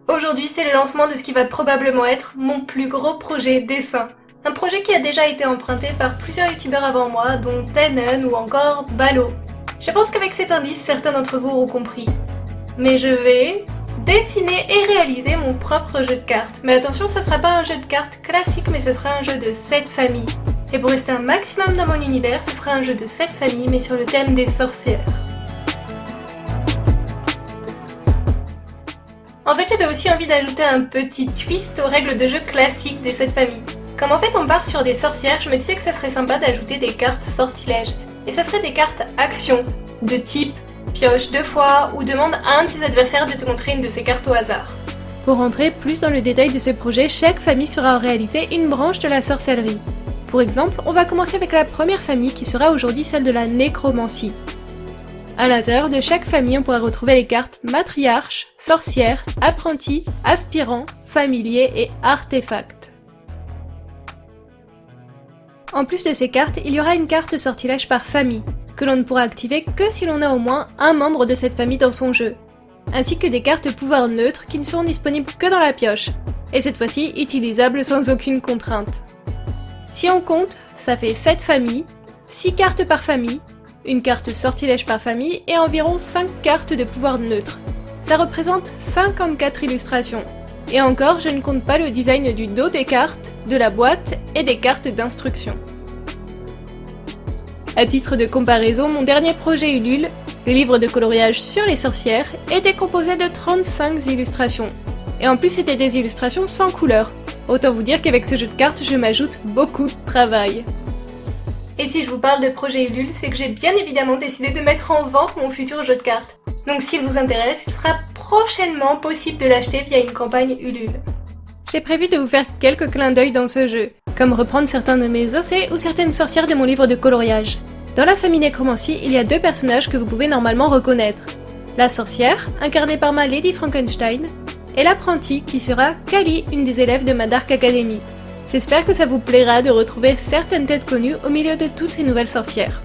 Aujourd'hui, c'est le lancement de ce qui va probablement être mon plus gros projet dessin. Un projet qui a déjà été emprunté par plusieurs youtubeurs avant moi, dont Tenen ou encore Balo. Je pense qu'avec cet indice, certains d'entre vous auront compris. Mais je vais dessiner et réaliser mon propre jeu de cartes. Mais attention, ce sera pas un jeu de cartes classique, mais ce sera un jeu de 7 familles. Et pour rester un maximum dans mon univers, ce sera un jeu de 7 familles, mais sur le thème des sorcières. En fait, j'avais aussi envie d'ajouter un petit twist aux règles de jeu classiques des 7 familles. Comme en fait on part sur des sorcières, je me disais que ça serait sympa d'ajouter des cartes sortilèges. Et ça serait des cartes action, de type pioche 2 fois ou demande à un de tes adversaires de te montrer une de ces cartes au hasard. Pour rentrer plus dans le détail de ce projet, chaque famille sera en réalité une branche de la sorcellerie. Pour exemple, on va commencer avec la première famille qui sera aujourd'hui celle de la nécromancie. À l'intérieur de chaque famille, on pourra retrouver les cartes matriarche, sorcière, apprenti, aspirant, familier et artefact. En plus de ces cartes, il y aura une carte sortilège par famille, que l'on ne pourra activer que si l'on a au moins un membre de cette famille dans son jeu, ainsi que des cartes pouvoir neutres qui ne seront disponibles que dans la pioche, et cette fois-ci utilisables sans aucune contrainte. Si on compte, ça fait 7 familles, 6 cartes par famille, une carte sortilège par famille et environ 5 cartes de pouvoir neutre. Ça représente 54 illustrations. Et encore, je ne compte pas le design du dos des cartes, de la boîte et des cartes d'instruction. À titre de comparaison, mon dernier projet Ulule, le livre de coloriage sur les sorcières, était composé de 35 illustrations. Et en plus, c'était des illustrations sans couleur. Autant vous dire qu'avec ce jeu de cartes, je m'ajoute beaucoup de travail. Et si je vous parle de projet Ulule, c'est que j'ai bien évidemment décidé de mettre en vente mon futur jeu de cartes. Donc s'il vous intéresse, il sera prochainement possible de l'acheter via une campagne Ulule. J'ai prévu de vous faire quelques clins d'œil dans ce jeu, comme reprendre certains de mes ossets ou certaines sorcières de mon livre de coloriage. Dans la famille Nécromancie, il y a 2 personnages que vous pouvez normalement reconnaître. La sorcière, incarnée par ma Lady Frankenstein, et l'apprenti qui sera Kali, une des élèves de ma Dark Academy. J'espère que ça vous plaira de retrouver certaines têtes connues au milieu de toutes ces nouvelles sorcières.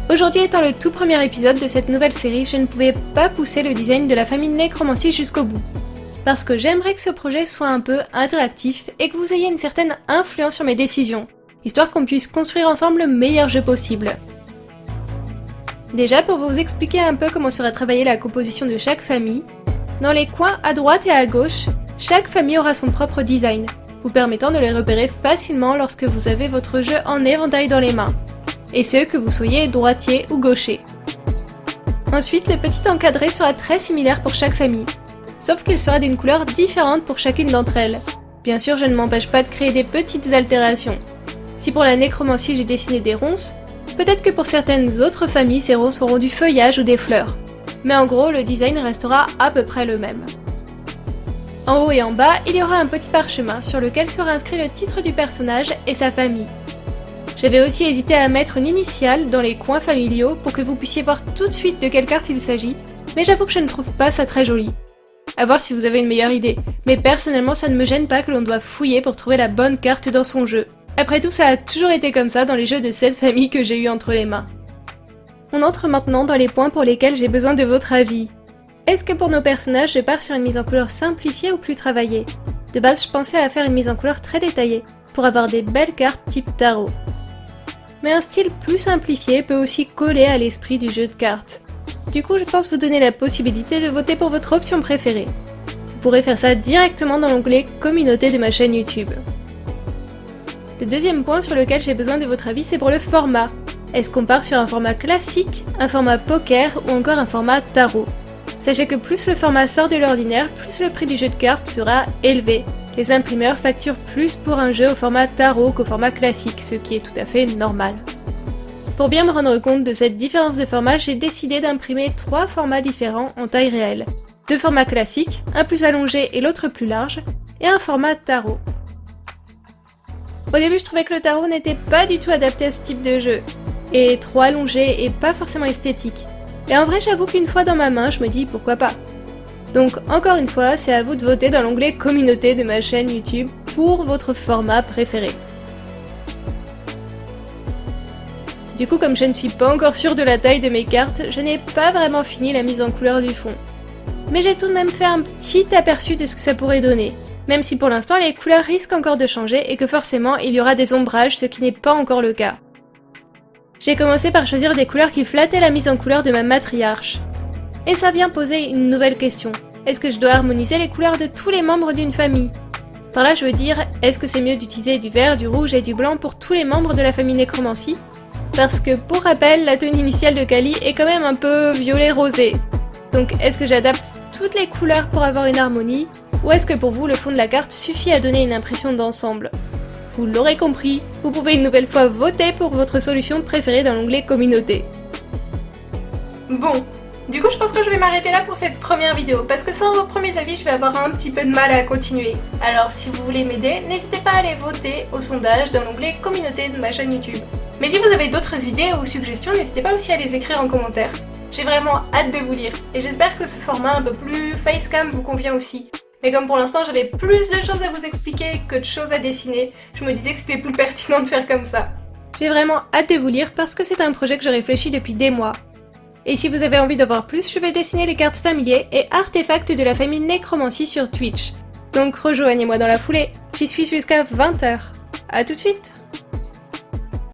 Aujourd'hui étant le tout premier épisode de cette nouvelle série, je ne pouvais pas pousser le design de la famille Nécromancie jusqu'au bout. Parce que j'aimerais que ce projet soit un peu interactif et que vous ayez une certaine influence sur mes décisions, histoire qu'on puisse construire ensemble le meilleur jeu possible. Déjà, pour vous expliquer un peu comment sera travaillée la composition de chaque famille, dans les coins à droite et à gauche, chaque famille aura son propre design, vous permettant de les repérer facilement lorsque vous avez votre jeu en éventail dans les mains, et ce que vous soyez droitier ou gaucher. Ensuite, le petit encadré sera très similaire pour chaque famille, sauf qu'il sera d'une couleur différente pour chacune d'entre elles. Bien sûr, je ne m'empêche pas de créer des petites altérations. Si pour la nécromancie j'ai dessiné des ronces, peut-être que pour certaines autres familles ces ronces auront du feuillage ou des fleurs. Mais en gros, le design restera à peu près le même. En haut et en bas, il y aura un petit parchemin sur lequel sera inscrit le titre du personnage et sa famille. J'avais aussi hésité à mettre une initiale dans les coins familiaux pour que vous puissiez voir tout de suite de quelle carte il s'agit, mais j'avoue que je ne trouve pas ça très joli. À voir si vous avez une meilleure idée, mais personnellement ça ne me gêne pas que l'on doive fouiller pour trouver la bonne carte dans son jeu. Après tout, ça a toujours été comme ça dans les jeux de cette famille que j'ai eu entre les mains. On entre maintenant dans les points pour lesquels j'ai besoin de votre avis. Est-ce que pour nos personnages, je pars sur une mise en couleur simplifiée ou plus travaillée? De base, je pensais à faire une mise en couleur très détaillée, pour avoir des belles cartes type tarot. Mais un style plus simplifié peut aussi coller à l'esprit du jeu de cartes. Du coup, je pense vous donner la possibilité de voter pour votre option préférée. Vous pourrez faire ça directement dans l'onglet Communauté de ma chaîne YouTube. Le deuxième point sur lequel j'ai besoin de votre avis, c'est pour le format. Est-ce qu'on part sur un format classique, un format poker ou encore un format tarot? Sachez que plus le format sort de l'ordinaire, plus le prix du jeu de cartes sera élevé. Les imprimeurs facturent plus pour un jeu au format tarot qu'au format classique, ce qui est tout à fait normal. Pour bien me rendre compte de cette différence de format, j'ai décidé d'imprimer 3 formats différents en taille réelle. 2 formats classiques, un plus allongé et l'autre plus large, et un format tarot. Au début, je trouvais que le tarot n'était pas du tout adapté à ce type de jeu, et trop allongé et pas forcément esthétique. Et en vrai, j'avoue qu'une fois dans ma main, je me dis pourquoi pas. Donc encore une fois, c'est à vous de voter dans l'onglet Communauté de ma chaîne YouTube pour votre format préféré. Du coup, comme je ne suis pas encore sûre de la taille de mes cartes, je n'ai pas vraiment fini la mise en couleur du fond. mais j'ai tout de même fait un petit aperçu de ce que ça pourrait donner, même si pour l'instant les couleurs risquent encore de changer et que forcément il y aura des ombrages, ce qui n'est pas encore le cas. J'ai commencé par choisir des couleurs qui flattaient la mise en couleur de ma matriarche. Et ça vient poser une nouvelle question. Est-ce que je dois harmoniser les couleurs de tous les membres d'une famille? Par là je veux dire, est-ce que c'est mieux d'utiliser du vert, du rouge et du blanc pour tous les membres de la famille Nécromancie? Parce que pour rappel, la tenue initiale de Kali est quand même un peu violet-rosé. Donc est-ce que j'adapte toutes les couleurs pour avoir une harmonie? Ou est-ce que pour vous le fond de la carte suffit à donner une impression d'ensemble? Vous l'aurez compris, vous pouvez une nouvelle fois voter pour votre solution préférée dans l'onglet Communauté. Bon, du coup je pense que je vais m'arrêter là pour cette première vidéo, parce que sans vos premiers avis je vais avoir un petit peu de mal à continuer. Alors si vous voulez m'aider, n'hésitez pas à aller voter au sondage dans l'onglet Communauté de ma chaîne YouTube. Mais si vous avez d'autres idées ou suggestions, n'hésitez pas aussi à les écrire en commentaire. J'ai vraiment hâte de vous lire, et j'espère que ce format un peu plus facecam vous convient aussi. Mais comme pour l'instant j'avais plus de choses à vous expliquer que de choses à dessiner, je me disais que c'était plus pertinent de faire comme ça. J'ai vraiment hâte de vous lire parce que c'est un projet que je réfléchis depuis des mois. Et si vous avez envie d'en voir plus, je vais dessiner les cartes familiers et artefacts de la famille Nécromancie sur Twitch. Donc rejoignez-moi dans la foulée, j'y suis jusqu'à 20 h. A tout de suite!